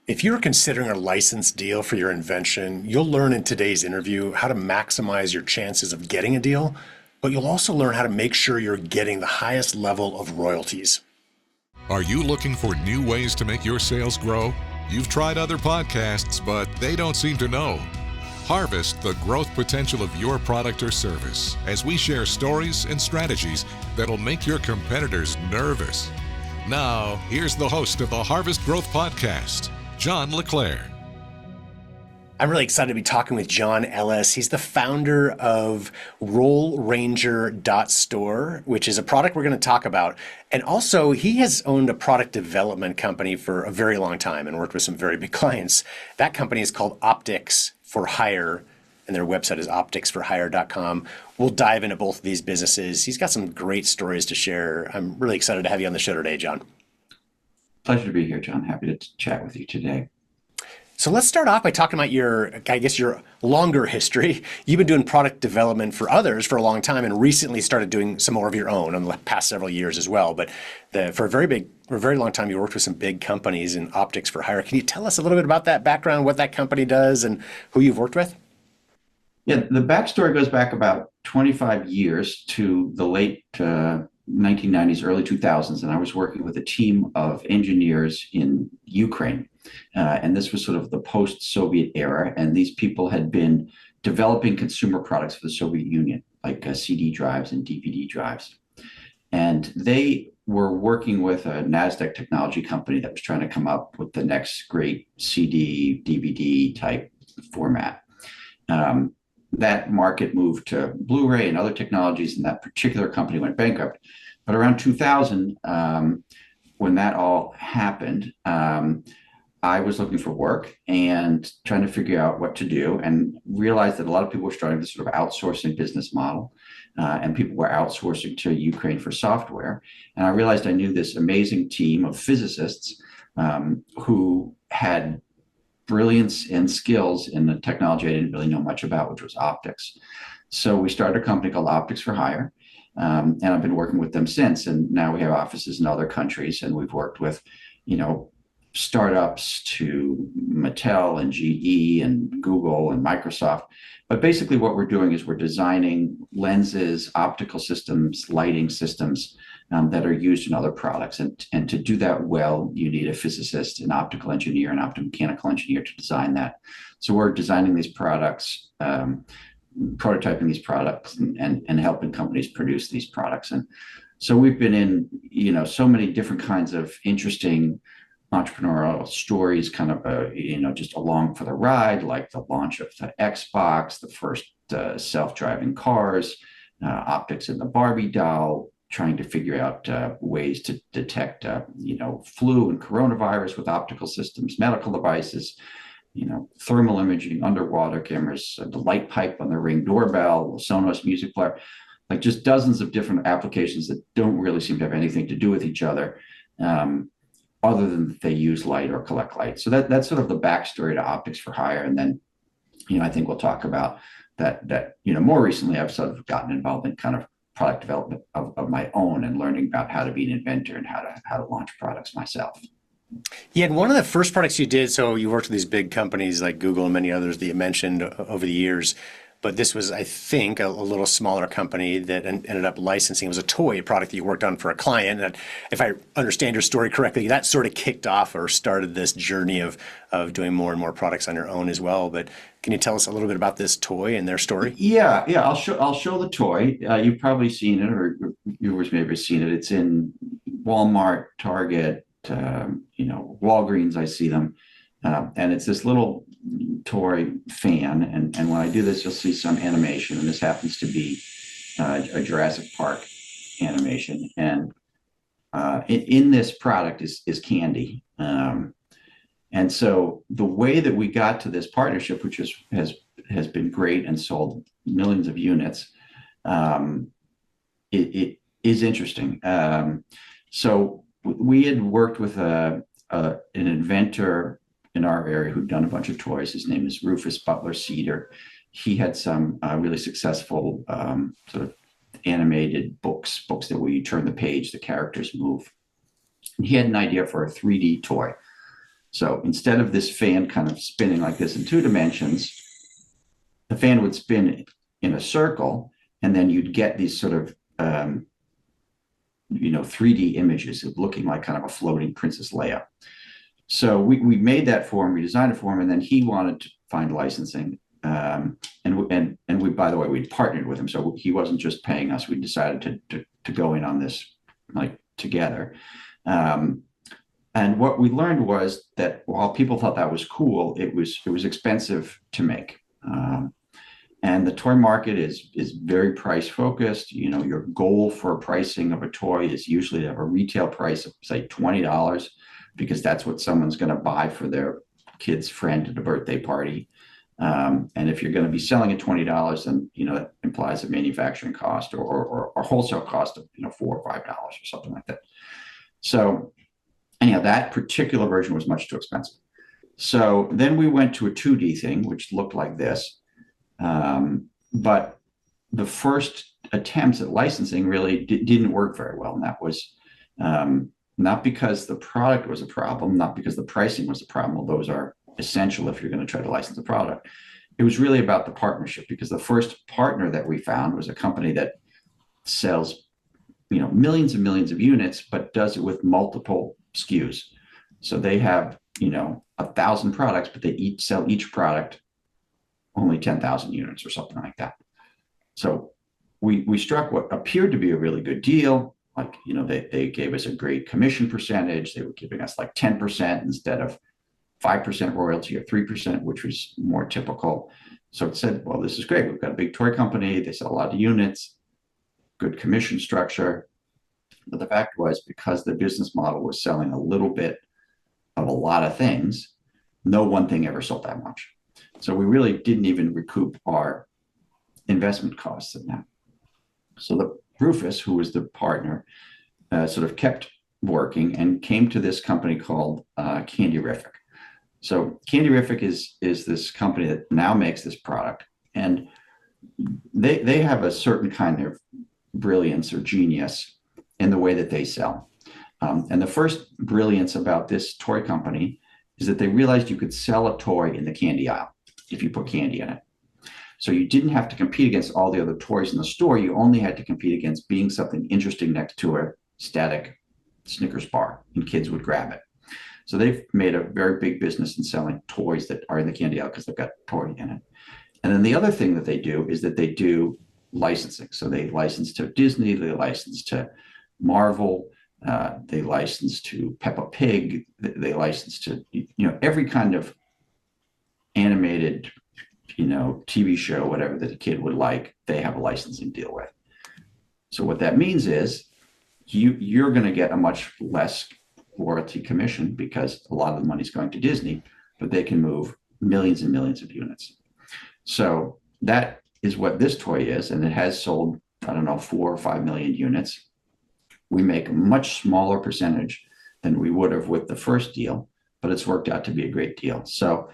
If you're considering a license deal for your invention, you'll learn in today's interview how to maximize your chances of getting a deal, but you'll also learn how to make sure you're getting the highest level of royalties. Are you looking for new ways to make your sales grow? You've tried other podcasts, but they don't seem to know. Harvest the growth potential of your product or service as we share stories and strategies that'll make your competitors nervous. Now, here's the host of the Harvest Growth Podcast, John LeClaire. I'm really excited to be talking with John Ellis. He's the founder of RollRanger.store, which is a product we're going to talk about. And also, he has owned a product development company for a very long time and worked with some very big clients. That company is called Optics for Hire, and their website is opticsforhire.com. We'll dive into both of these businesses. He's got some great stories to share. I'm really excited to have you on the show today, John. Pleasure to be here, John. Happy to chat with you today. So let's start off by talking about your longer history. You've been doing product development for others for a long time and recently started doing some more of your own in the past several years as well. But for a very long time, you worked with some big companies in Optics for Hire. Can you tell us a little bit about that background, what that company does, and who you've worked with? Yeah, the backstory goes back about 25 years to the late 1990s, early 2000s, and I was working with a team of engineers in Ukraine. And this was sort of the post-Soviet era, and these people had been developing consumer products for the Soviet Union, like CD drives and DVD drives. And they were working with a NASDAQ technology company that was trying to come up with the next great CD, DVD type format. That market moved to Blu-ray and other technologies, and that particular company went bankrupt. But around 2000, when that all happened, I was looking for work and trying to figure out what to do, and realized that a lot of people were starting this sort of outsourcing business model, and people were outsourcing to Ukraine for software. And I realized I knew this amazing team of physicists who had brilliance and skills in the technology I didn't really know much about, which was optics. So we started a company called Optics for Hire, and I've been working with them since. And now we have offices in other countries, and we've worked with, startups to Mattel and GE and Google and Microsoft. But basically what we're doing is we're designing lenses, optical systems, lighting systems that are used in other products. And to do that well, you need a physicist, an optical engineer, an optomechanical engineer to design that. So we're designing these products, prototyping these products, and helping companies produce these products. And so we've been in, so many different kinds of interesting entrepreneurial stories, kind of, just along for the ride, like the launch of the Xbox, the first self-driving cars, optics in the Barbie doll, trying to figure out ways to detect, flu and coronavirus with optical systems, medical devices, thermal imaging, underwater cameras, the light pipe on the Ring doorbell, the Sonos music player, like just dozens of different applications that don't really seem to have anything to do with each other, other than that they use light or collect light. So that's sort of the backstory to Optics for Hire. And then, I think we'll talk about that, more recently I've sort of gotten involved in kind of product development of my own and learning about how to be an inventor and how to launch products myself. Yeah, and one of the first products you did, so you worked with these big companies like Google and many others that you mentioned over the years, but this was, I think, a little smaller company that ended up licensing. It was a toy product that you worked on for a client. And if I understand your story correctly, that sort of kicked off or started this journey of doing more and more products on your own as well. But can you tell us a little bit about this toy and their story? Yeah. I'll show the toy. You've probably seen it, or viewers may have seen it. It's in Walmart, Target, Walgreens. I see them, and it's this little toy fan. And when I do this, you'll see some animation, and this happens to be a Jurassic Park animation. And in this product is candy. And so the way that we got to this partnership, which has been great and sold millions of units, it is interesting. So we had worked with an inventor in our area who'd done a bunch of toys. His name is Rufus Butler Cedar. He had some really successful sort of animated books that where you turn the page, the characters move. And he had an idea for a 3D toy. So instead of this fan kind of spinning like this in 2 dimensions, the fan would spin in a circle, and then you'd get these sort of 3D images of looking like kind of a floating Princess Leia. So we made that for him, we designed it for him, and then he wanted to find licensing. And we, by the way, we partnered with him, so he wasn't just paying us. We decided to go in on this like together. And what we learned was that while people thought that was cool, it was expensive to make. And the toy market is very price focused. Your goal for pricing of a toy is usually to have a retail price of say $20, because that's what someone's going to buy for their kid's friend at a birthday party. And if you're going to be selling at $20, then that implies a manufacturing cost or wholesale cost of $4 or $5 or something like that. So anyhow, that particular version was much too expensive. So then we went to a 2D thing, which looked like this. But the first attempts at licensing really didn't work very well. And that was not because the product was a problem, not because the pricing was a problem, although those are essential if you're going to try to license a product. It was really about the partnership, because the first partner that we found was a company that sells millions and millions of units, but does it with multiple SKUs. So they have 1,000 products, but they each sell each product only 10,000 units or something like that. So we struck what appeared to be a really good deal. Like, they gave us a great commission percentage. They were giving us like 10% instead of 5% royalty or 3%, which was more typical. So it said, well, this is great. We've got a big toy company. They sell a lot of units, good commission structure. But the fact was, because the business model was selling a little bit of a lot of things, no one thing ever sold that much. So we really didn't even recoup our investment costs in that. So the Rufus, who was the partner, sort of kept working and came to this company called Candyrific. So Candyrific is this company that now makes this product, and they have a certain kind of brilliance or genius in the way that they sell. And the first brilliance about this toy company is that they realized you could sell a toy in the candy aisle if you put candy in it. So you didn't have to compete against all the other toys in the store. You only had to compete against being something interesting next to a static Snickers bar, and kids would grab it. So they've made a very big business in selling toys that are in the candy aisle because they've got toy in it. And then the other thing that they do is that they do licensing. So they license to Disney, they license to Marvel, they license to Peppa Pig, they license to every kind of animated TV show, whatever that a kid would like, they have a licensing deal with. So what that means is you're going to get a much less royalty commission, because a lot of the money's going to Disney, but they can move millions and millions of units. So that is what this toy is, and it has sold, 4 or 5 million units. We make a much smaller percentage than we would have with the first deal, but it's worked out to be a great deal. So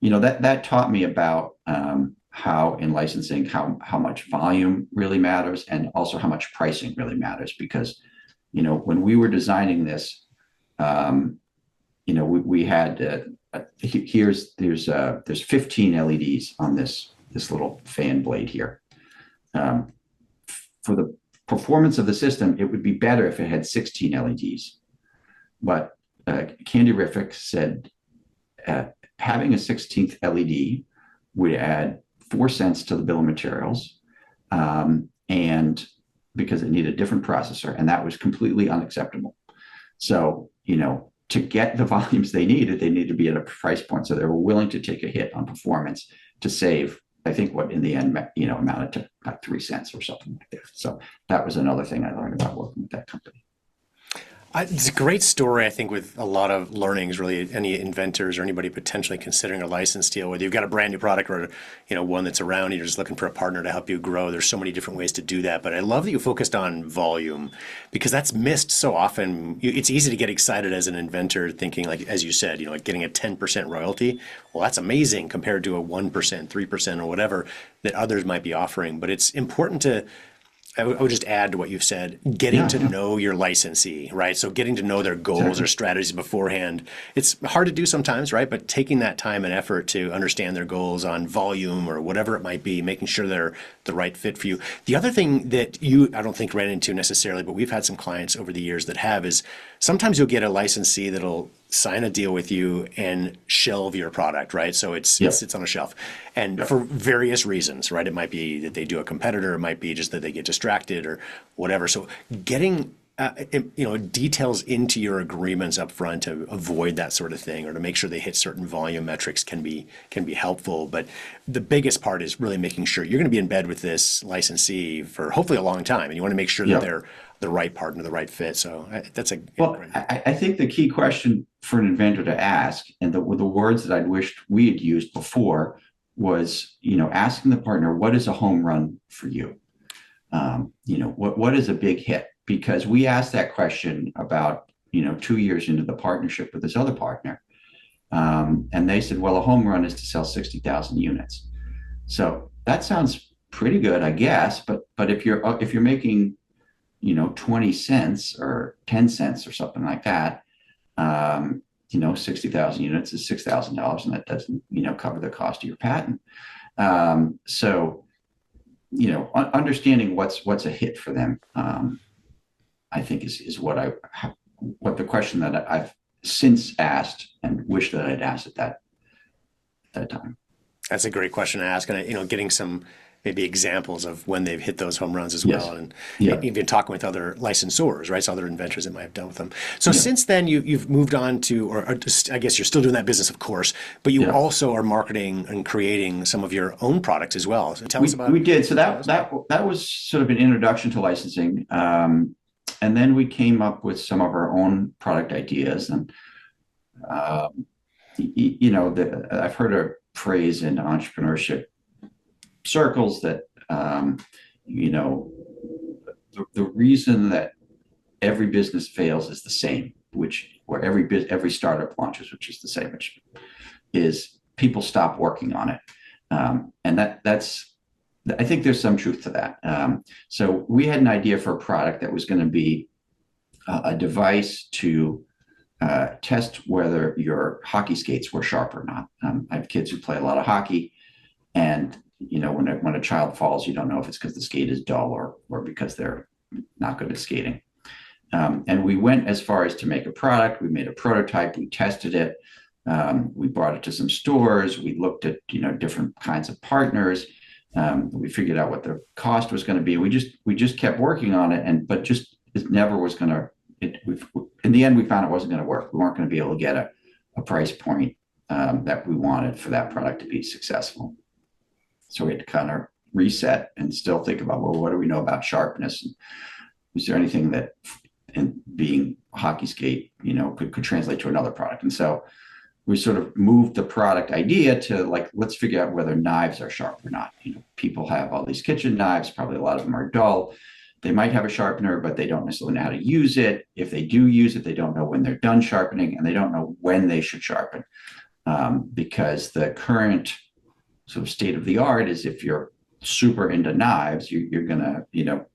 that taught me about how in licensing, how much volume really matters, and also how much pricing really matters. Because when we were designing this, we had there's 15 LEDs on this little fan blade here. For the performance of the system, it would be better if it had 16 LEDs. But Candyrific said having a 16th LED would add 4 cents to the bill of materials, and because it needed a different processor, and that was completely unacceptable. So, to get the volumes they needed to be at a price point. So they were willing to take a hit on performance to save, I think, what in the end, amounted to about 3 cents or something like that. So that was another thing I learned about working with that company. It's a great story, I think, with a lot of learnings, really, any inventors or anybody potentially considering a license deal, whether you've got a brand new product or, one that's around, you're just looking for a partner to help you grow. There's so many different ways to do that. But I love that you focused on volume, because that's missed so often. It's easy to get excited as an inventor thinking, like, as you said, like getting a 10% royalty. Well, that's amazing compared to a 1%, 3%, or whatever that others might be offering. But it's important to I would just add to what you've said, getting to know your licensee, right? So getting to know their goals Exactly. or strategies beforehand. It's hard to do sometimes, right? But taking that time and effort to understand their goals on volume or whatever it might be, making sure they're the right fit for you. The other thing that I don't think ran into necessarily, but we've had some clients over the years that have is sometimes you'll get a licensee that'll sign a deal with you and shelve your product, right? So it Yep. sits on a shelf. And Yep. for various reasons, right? It might be that they do a competitor, it might be just that they get distracted or whatever. So getting details into your agreements up front to avoid that sort of thing or to make sure they hit certain volume metrics can be helpful. But the biggest part is really making sure you're going to be in bed with this licensee for hopefully a long time, and you want to make sure that Yep. they're the right partner, the right fit. So that's a Well, great. I think the key question for an inventor to ask, and the words that I'd wished we had used before, was, asking the partner, what is a home run for you? What is a big hit? Because we asked that question about, 2 years into the partnership with this other partner. And they said, well, a home run is to sell 60,000 units. So that sounds pretty good, I guess. But if you're making, 20 cents or 10 cents or something like that, 60,000 units is $6,000, and that doesn't, cover the cost of your patent. So, understanding what's a hit for them, I think is what the question that I've since asked and wish that I'd asked at that time. That's a great question to ask, and getting some maybe examples of when they've hit those home runs as Yes. well, and Yeah. even talking with other licensors, right? So other inventors that might have done with them. So Yeah. since then, you've moved on to, or just, I guess you're still doing that business, of course, but you Yeah. also are marketing and creating some of your own products as well. So tell us about. We did. So that was sort of an introduction to licensing. And then we came up with some of our own product ideas. And, I've heard a phrase in entrepreneurship circles that, the reason that every business fails is the same, where every startup launches, which is the same, which is people stop working on it. And I think there's some truth to that. So we had an idea for a product that was going to be a device to test whether your hockey skates were sharp or not. I have kids who play a lot of hockey, and when a child falls, you don't know if it's because the skate is dull or because they're not good at skating. And we went as far as to make a product. We made a prototype. We tested it. We brought it to some stores. We looked at different kinds of partners. We figured out what the cost was going to be. We just kept working on it, but just it never was going to. In the end, we found it wasn't going to work. We weren't going to be able to get a price point that we wanted for that product to be successful. So we had to kind of reset and still think about, well, what do we know about sharpness? And is there anything that, in being hockey skate, could translate to another product? And so we sort of moved the product idea to let's figure out whether knives are sharp or not. People have all these kitchen knives. Probably a lot of them are dull. They might have a sharpener, but they don't necessarily know how to use it. If they do use it, they don't know when they're done sharpening, and they don't know when they should sharpen, because the current sort of state of the art is if you're super into knives, you're gonna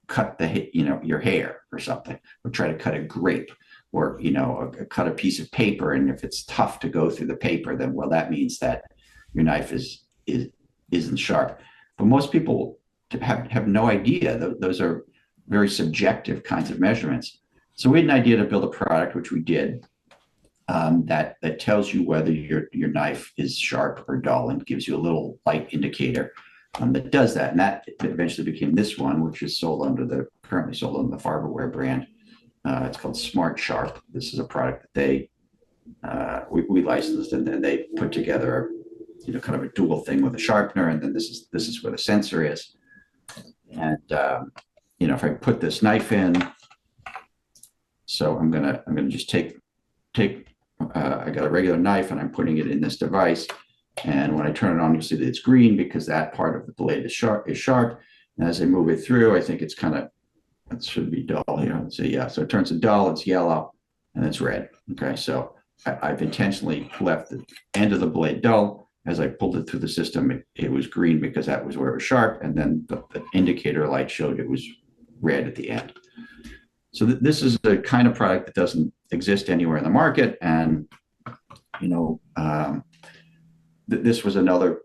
cut your hair or something, or try to cut a grape, or cut a piece of paper, and if it's tough to go through the paper, then that means that your knife isn't sharp. But most people have no idea. Those are very subjective kinds of measurements. So we had an idea to build a product, which we did, that tells you whether your knife is sharp or dull, and gives you a little light indicator that does that. And that eventually became this one, which is currently sold under the Farberware brand. It's called Smart Sharp. This is a product that we licensed, and then they put together kind of a dual thing with a sharpener, and then this is where the sensor is. And if I put this knife in, so I'm gonna just take. I got a regular knife, and I'm putting it in this device. And when I turn it on, you'll see that it's green because that part of the blade is sharp. And as I move it through, I think it should be dull here. So yeah, so it turns to dull, it's yellow, and it's red. Okay, so I've intentionally left the end of the blade dull. As I pulled it through the system, it was green because that was where it was sharp, and then the indicator light showed it was red at the end. So this is the kind of product that doesn't exist anywhere in the market. And, this was another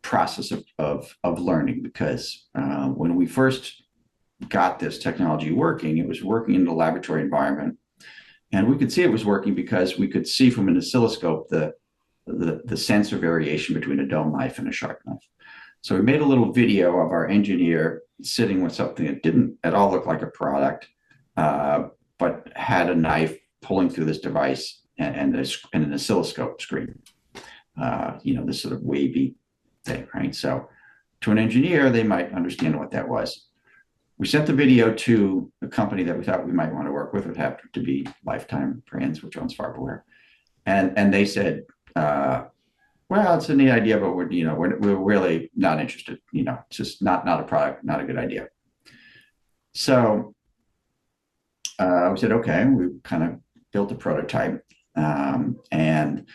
process of learning, because when we first got this technology working, it was working in the laboratory environment. And we could see it was working because we could see from an oscilloscope the sensor variation between a dome knife and a sharp knife. So we made a little video of our engineer sitting with something that didn't at all look like a product, but had a knife pulling through this device and an oscilloscope screen. This sort of wavy thing, right? So to an engineer, they might understand what that was. We sent the video to a company that we thought we might want to work with. It happened to be Lifetime Brands, which owns Farberware. And they said, well, it's a neat idea, but we're really not interested. It's just not a product, not a good idea. So we said, okay, we kind of built a prototype and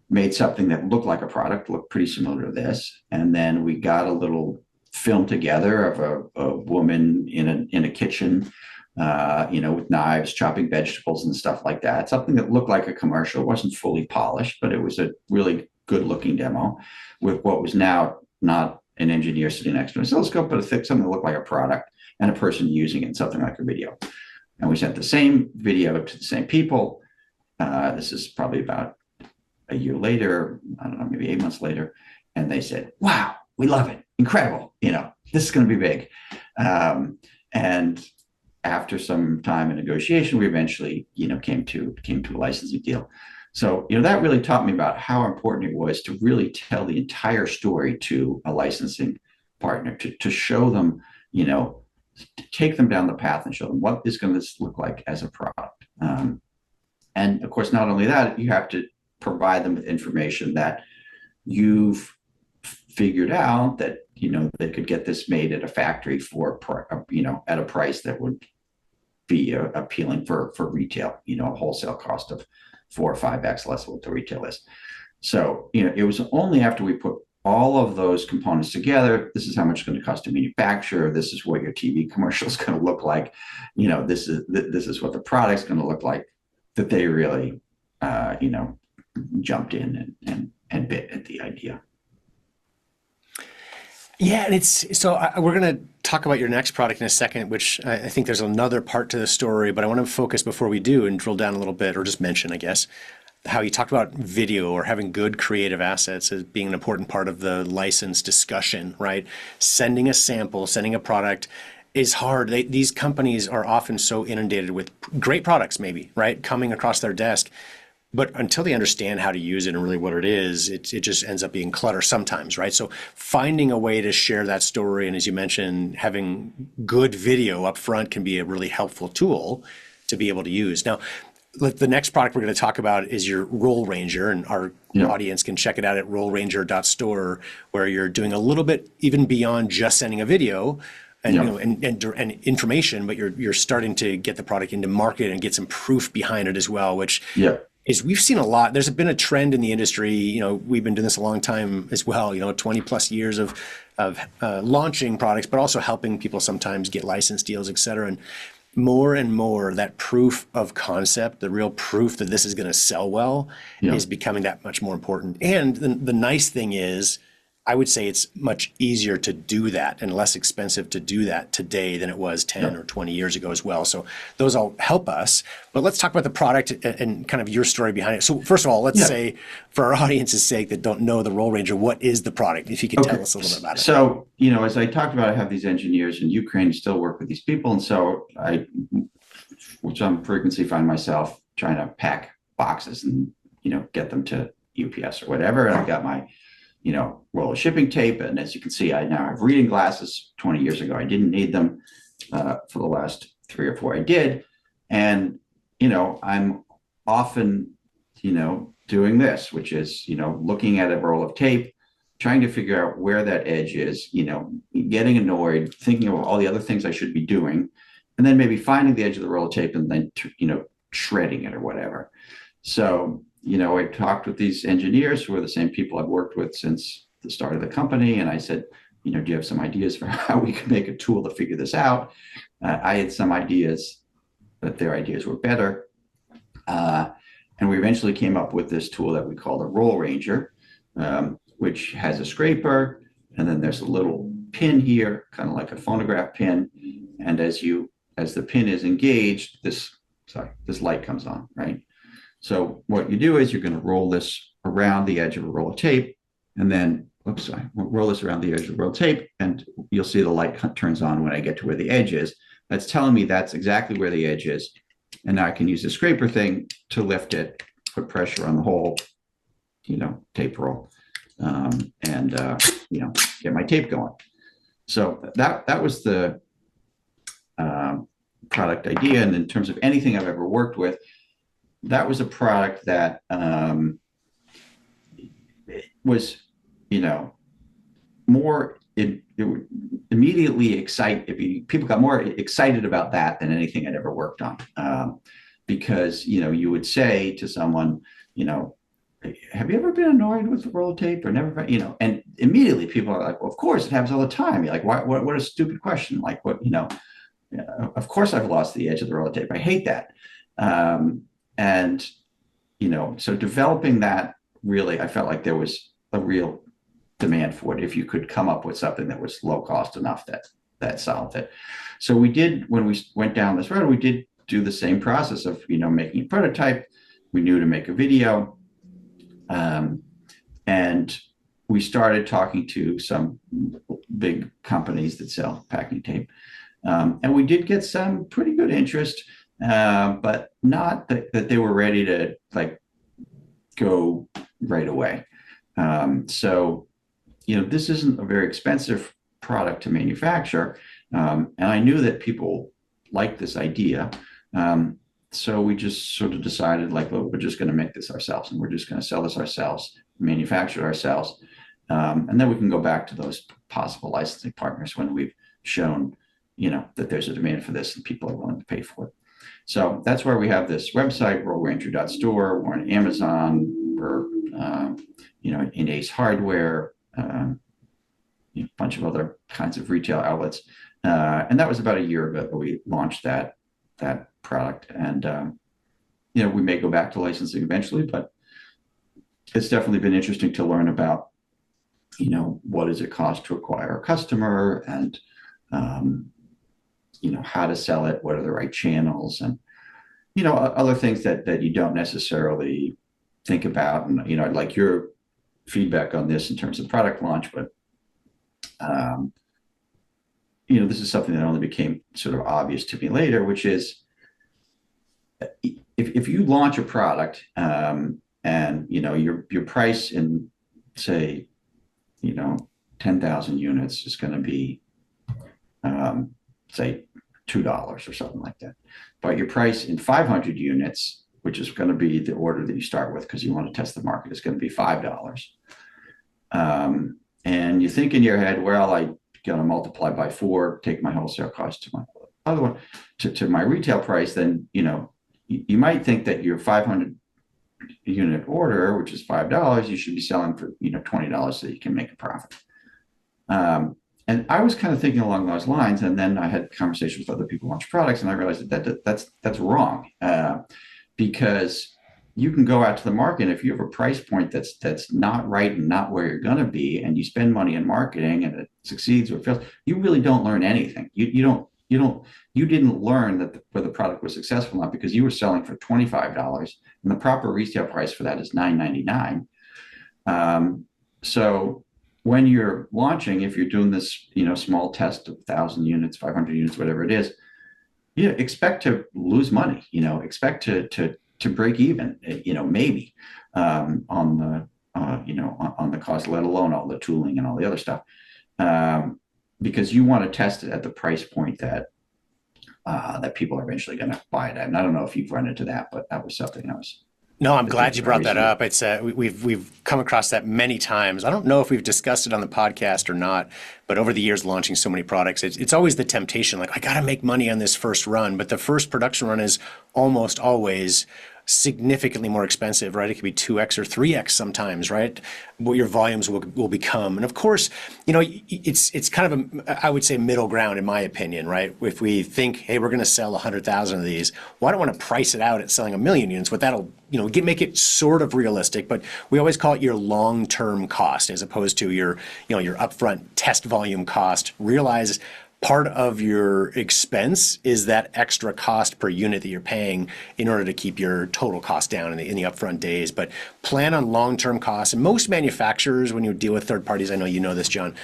made something that looked like a product, looked pretty similar to this. And then we got a little film together of a woman in a kitchen, with knives, chopping vegetables and stuff like that. Something that looked like a commercial. It wasn't fully polished, but it was a really good looking demo with what was now not an engineer sitting next to an oscilloscope, but something that looked like a product and a person using it in something like a video. And we sent the same video to the same people. This is probably about a year later, I don't know, maybe 8 months later. And they said, wow, we love it. Incredible. This is going to be big. And after some time in negotiation, we eventually, came to a licensing deal. So, that really taught me about how important it was to really tell the entire story to a licensing partner, to show them, to take them down the path and show them what is going to look like as a product. And of course, not only that, you have to provide them with information that you've figured out that, they could get this made at a factory for, at a price that would be appealing for retail, a wholesale cost of 4 or 5x less what the retail is. So, it was only after we put all of those components together, this is how much it's going to cost to manufacture, this is what your TV commercial is going to look like, this is what the product's going to look like, that they really, jumped in and bit at the idea. Yeah, and we're going to talk about your next product in a second, which I think there's another part to the story, but I want to focus before we do and drill down a little bit, or just mention, I guess, how you talked about video or having good creative assets as being an important part of the license discussion, right? Sending a sample, sending a product is hard. These companies are often so inundated with great products, maybe, right, coming across their desk. But until they understand how to use it and really what it is, it just ends up being clutter sometimes, right? So finding a way to share that story, and as you mentioned, having good video up front can be a really helpful tool to be able to use. Now, the next product we're going to talk about is your Roll Ranger, and our audience can check it out at rollranger.store, where you're doing a little bit even beyond just sending a video and and information, but you're starting to get the product into market and get some proof behind it as well, which is we've seen a lot. There's been a trend in the industry. We've been doing this a long time as well. 20 plus years of launching products, but also helping people sometimes get license deals, et cetera. And more that proof of concept, the real proof that this is going to sell well, is becoming that much more important. And the nice thing is, I would say it's much easier to do that and less expensive to do that today than it was 10 or 20 years ago as well. So those all help us. But let's talk about the product and kind of your story behind it. So first of all, let's say, for our audience's sake that don't know the Roll Ranger, what is the product? If you could tell us a little bit about it. So, as I talked about, I have these engineers in Ukraine, still work with these people. And so I, with some frequency, find myself trying to pack boxes and, get them to UPS or whatever. And I've got my roll of shipping tape. And as you can see, I now have reading glasses. 20 years ago, I didn't need them. For the last 3 or 4, I did. And, I'm often, doing this, which is, looking at a roll of tape, trying to figure out where that edge is, getting annoyed, thinking of all the other things I should be doing, and then maybe finding the edge of the roll of tape and then, shredding it or whatever. So, I talked with these engineers who are the same people I've worked with since the start of the company. And I said, do you have some ideas for how we can make a tool to figure this out? I had some ideas, but their ideas were better. And we eventually came up with this tool that we call the Roll Ranger, which has a scraper, and then there's a little pin here, kind of like a phonograph pin. And as the pin is engaged, this light comes on, right? So what you do is you're going to roll this around the edge of a roll of tape, and then, roll this around the edge of the roll of tape, and you'll see the light turns on when I get to where the edge is. That's telling me that's exactly where the edge is. And now I can use the scraper thing to lift it, put pressure on the whole, tape roll, and get my tape going. So that was the product idea. And in terms of anything I've ever worked with, that was a product that was, more it immediately excited. People got more excited about that than anything I'd ever worked on, because you would say to someone, have you ever been annoyed with the roll of tape or never, and immediately people are like, well, of course it happens all the time. You're like, what a stupid question. Like, of course I've lost the edge of the roll of tape. I hate that. So developing that, really, I felt like there was a real demand for it. If you could come up with something that was low cost enough that solved it. So we did, when we went down this road, we did do the same process of, making a prototype. We knew to make a video. And we started talking to some big companies that sell packing tape. And we did get some pretty good interest, but not that they were ready to go right away. This isn't a very expensive product to manufacture. And I knew that people liked this idea. So we just sort of decided, we're just going to make this ourselves, and we're just going to sell this ourselves, manufacture it ourselves. And then we can go back to those possible licensing partners when we've shown, that there's a demand for this and people are willing to pay for it. So that's where we have this website, rollranger.store. We're on Amazon. We're, in Ace Hardware, a bunch of other kinds of retail outlets. And that was about a year ago that we launched that product. And, we may go back to licensing eventually, but it's definitely been interesting to learn about, what does it cost to acquire a customer, and, how to sell it, what are the right channels, and, other things that you don't necessarily think about. And, I'd like your feedback on this in terms of product launch, but, this is something that only became sort of obvious to me later, which is if you launch a product, and, your price in, say, 10,000 units is going to be, say, $2 or something like that. But your price in 500 units, which is going to be the order that you start with because you want to test the market, is going to be $5. And you think in your head, well, I got to multiply by 4, take my wholesale cost to my other one to my retail price. Then, you might think that your 500 unit order, which is $5, you should be selling for, $20 so you can make a profit. And I was kind of thinking along those lines, and then I had conversations with other people who launch products, and I realized that's wrong, because you can go out to the market, and if you have a price point that's not right and not where you're going to be, and you spend money in marketing and it succeeds or fails, you really don't learn anything. You didn't learn that whether the product was successful or not, because you were selling for $25, and the proper retail price for that is $9.99. So when you're launching, if you're doing this, small test of 1,000 units, 500 units, whatever it is, expect to lose money. Expect to break even. Maybe on the cost, let alone all the tooling and all the other stuff, because you want to test it at the price point that people are eventually going to buy it at. And I don't know if you've run into that, but that was something I was. No, I'm glad you brought that up. It's we've come across that many times. I don't know if we've discussed it on the podcast or not, but over the years launching so many products, it's always the temptation, I got to make money on this first run. But the first production run is almost always significantly more expensive, right? It could be 2x or 3x sometimes, right? What your volumes will become. And of course, it's kind of I would say middle ground in my opinion, right? If we think, hey, we're going to sell 100,000 of these, well, I don't want to price it out at selling 1,000,000 units. What that'll, make it sort of realistic, but we always call it your long-term cost as opposed to your upfront test volume cost. Realize part of your expense is that extra cost per unit that you're paying in order to keep your total cost down in the upfront days. But plan on long-term costs. And most manufacturers, when you deal with third parties, I know you know this, John,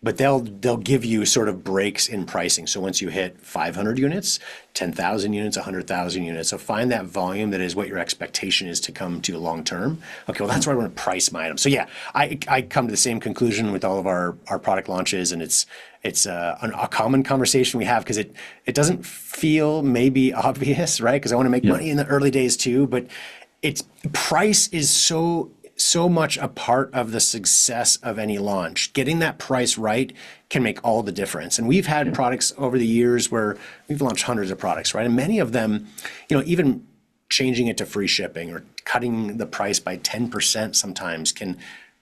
but they'll give you sort of breaks in pricing. So once you hit 500 units, 10,000 units, 100,000 units, so find that volume that is what your expectation is to come to long term. Okay, well, that's where I want to price my item. So yeah, I come to the same conclusion with all of our product launches, and it's a common conversation we have because it doesn't feel maybe obvious, right? Because I want to make money in the early days too, but price is so much a part of the success of any launch. Getting that price right can make all the difference. And we've had products over the years where we've launched hundreds of products, right? And many of them, even changing it to free shipping or cutting the price by 10% sometimes can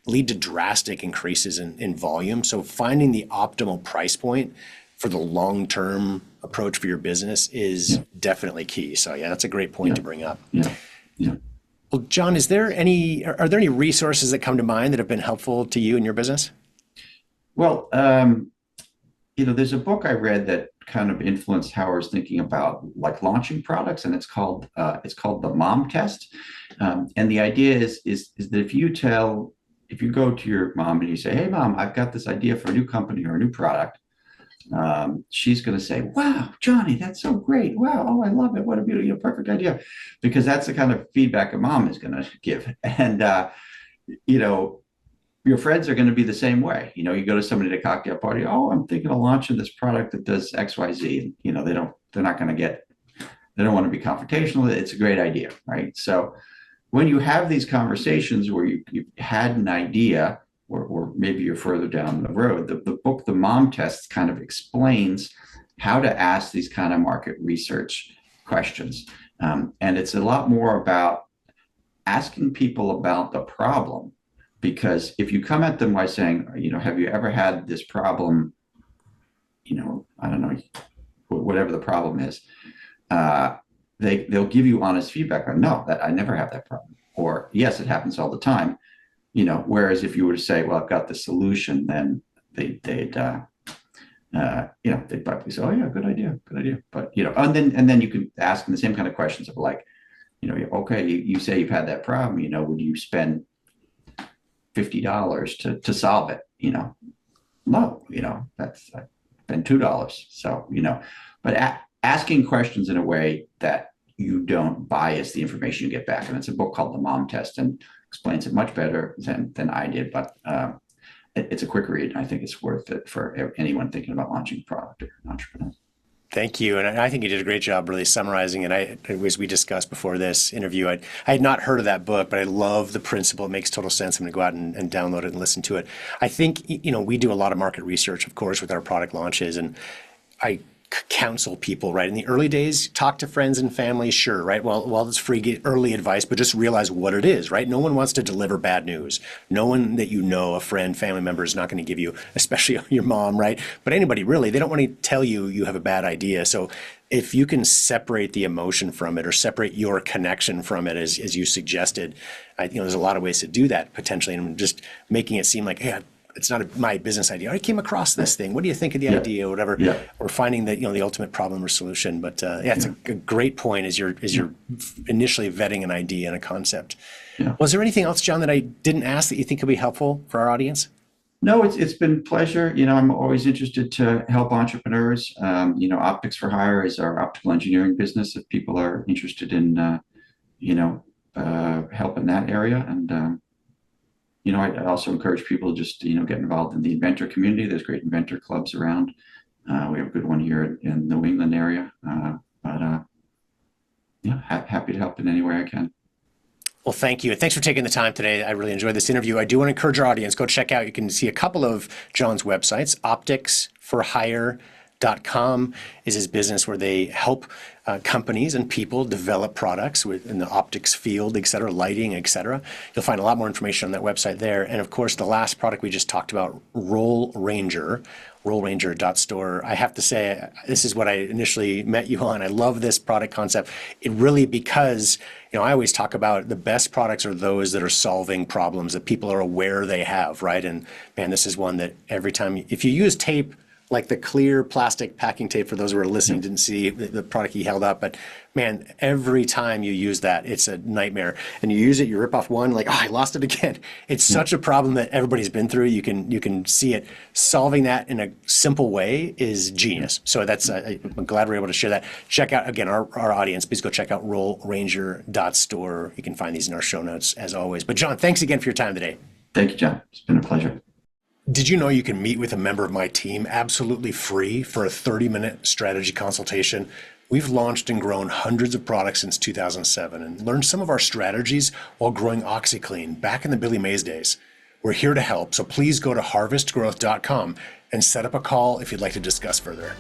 lead to drastic increases in volume. So finding the optimal price point for the long-term approach for your business is definitely key. So yeah, that's a great point to bring up. Yeah. Well, John, are there any resources that come to mind that have been helpful to you in your business? Well, there's a book I read that kind of influenced how I was thinking about like launching products, and it's called the Mom Test. And the idea is that if you go to your mom and you say, "Hey, Mom, I've got this idea for a new company or a new product," she's going to say, "Wow, Johnny, that's so great. Wow, oh, I love it. What a beautiful, perfect idea," because that's the kind of feedback a mom is going to give. And your friends are going to be the same way. You go to somebody at a cocktail party. "Oh, I'm thinking of launching this product that does X, Y, Z." And, they don't want to be confrontational. It's a great idea, right? So when you have these conversations where you've had an idea, or maybe you're further down the road, the book, The Mom Test, kind of explains how to ask these kind of market research questions. And it's a lot more about asking people about the problem, because if you come at them by saying, "Have you ever had this problem?" I don't know, whatever the problem is, they'll give you honest feedback on, "No, that I never have that problem," or "Yes, it happens all the time." Whereas if you were to say, "Well, I've got the solution," then they'd probably say, "Oh yeah, good idea." But and then you could ask them the same kind of questions of like, okay, you say you've had that problem. Would you spend $50 to solve it? No. That's I spend $2. So but asking questions in a way that you don't bias the information you get back, and it's a book called The Mom Test, and explains it much better than I did, but it's a quick read, and I think it's worth it for anyone thinking about launching a product or an entrepreneur. Thank you. And I think you did a great job really summarizing it. As we discussed before this interview, I had not heard of that book, but I love the principle. It makes total sense. I'm going to go out and download it and listen to it. I think, we do a lot of market research, of course, with our product launches, and I counsel people, right? In the early days, talk to friends and family, sure, right? Well, it's free, get early advice, but just realize what it is, right? No one wants to deliver bad news. No one that a friend, family member is not going to give you, especially your mom, right? But anybody really, they don't want to tell you have a bad idea. So if you can separate the emotion from it or separate your connection from it, as you suggested, there's a lot of ways to do that potentially, and just making it seem like, hey, it's not my business idea. I came across this thing. What do you think of the idea or whatever? Yeah. Or finding that, the ultimate problem or solution. But it's a great point as you're initially vetting an idea and a concept. Yeah. Was there anything else, John, that I didn't ask that you think could be helpful for our audience? No, it's been a pleasure. I'm always interested to help entrepreneurs. Optics for Hire is our optical engineering business if people are interested in, help in that area. And, I also encourage people to just, get involved in the inventor community. There's great inventor clubs around. We have a good one here in the New England area. Happy to help in any way I can. Well, thank you. And thanks for taking the time today. I really enjoyed this interview. I do want to encourage our audience, go check out, you can see a couple of John's websites, opticsforhire.com .com is his business where they help companies and people develop products in the optics field, et cetera, lighting, et cetera. You'll find a lot more information on that website there. And of course, the last product we just talked about, Roll Ranger, rollranger.store. I have to say, this is what I initially met you on. I love this product concept. It really, because, I always talk about the best products are those that are solving problems that people are aware they have, right? And man, this is one that every time, if you use tape, like the clear plastic packing tape, for those who are listening, didn't see the product he held up, but man, every time you use that, it's a nightmare. And you use it, you rip off one, like, oh, I lost it again. It's such a problem that everybody's been through. You can see it. Solving that in a simple way is genius. So that's, I'm glad we're able to share that. Check out, again, our audience, please go check out rollranger.store. You can find these in our show notes as always. But John, thanks again for your time today. Thank you, John. It's been a pleasure. Did you know you can meet with a member of my team absolutely free for a 30-minute strategy consultation? We've launched and grown hundreds of products since 2007 and learned some of our strategies while growing OxyClean back in the Billy Mays days. We're here to help, so please go to harvestgrowth.com and set up a call if you'd like to discuss further.